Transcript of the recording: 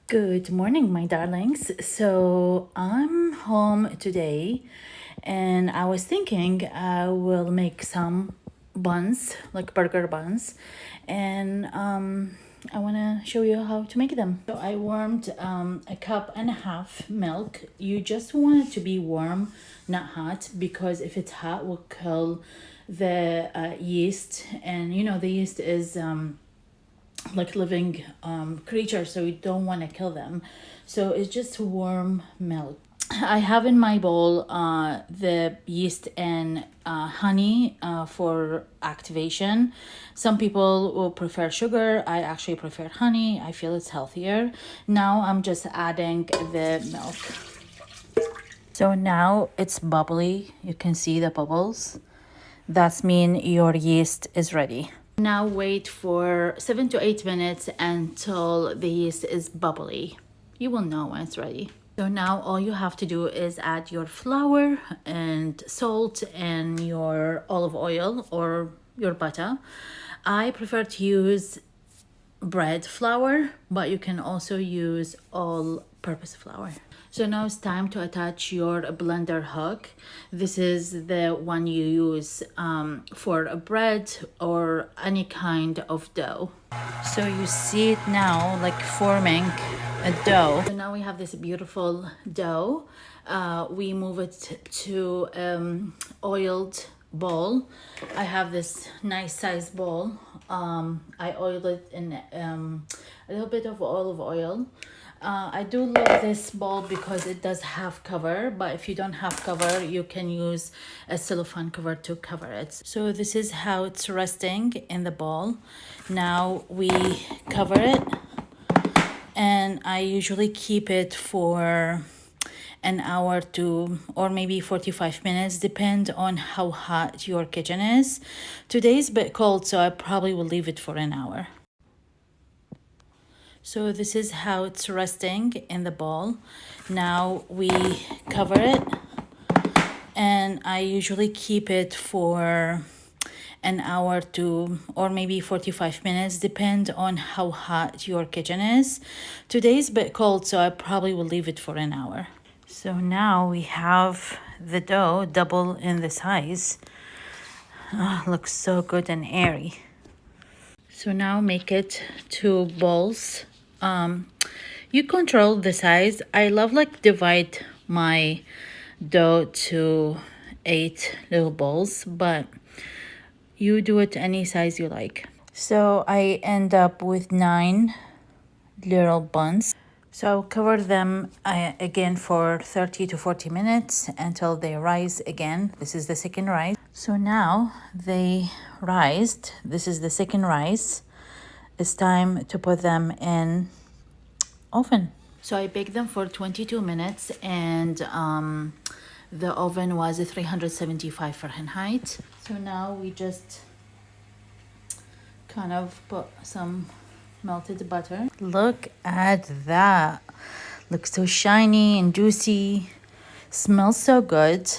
Good morning, my darlings. So I'm home today and I was thinking I will make some buns, like burger buns, and I want to show you how to make them. So I warmed a cup and a half milk. You just want it to be warm, not hot, because if it's hot, will kill the yeast, and you know the yeast is like living creatures, so you don't want to kill them. So it's just warm milk. I have in my bowl the yeast and honey for activation. Some people will prefer sugar. I actually prefer honey. I feel it's healthier. Now I'm just adding the milk. So now it's bubbly. You can see the bubbles. That's mean your yeast is ready. Now wait for 7 to 8 minutes until the yeast is bubbly. You will know when it's ready. So now all you have to do is add your flour and salt and your olive oil or your butter. I prefer to use bread flour, but you can also use all-purpose flour. So now it's time to attach your blender hook. This is the one you use for a bread or any kind of dough. So you see it now like forming a dough. So now we have this beautiful dough. We move it to oiled bowl. I have this nice size bowl. I oil it in a little bit of olive oil. I do love this bowl because it does have cover, but if you don't have cover, you can use a cellophane cover to cover it. So this is how it's resting in the bowl. Now we cover it, and I usually keep it for an hour to or maybe 45 minutes, depend on how hot your kitchen is. Today's a bit cold, so I probably will leave it for an hour. So this is how it's resting in the bowl. Now we cover it, and I usually keep it for an hour to or maybe 45 minutes, depend on how hot your kitchen is. Today's a bit cold, so I probably will leave it for an hour. So now we have the dough double in the size. Looks so good and airy. So now make it 2 balls. You control the size. I love like divide my dough to 8 little balls, but you do it any size you like. So I end up with 9 little buns. So I'll cover them again for 30 to 40 minutes until they rise again. This is the second rise. So now they rised. This is the second rise. It's time to put them in oven. So I baked them for 22 minutes, and the oven was 375 Fahrenheit. So now we just kind of put some melted butter. Look at that. Looks so shiny and juicy. Smells so good.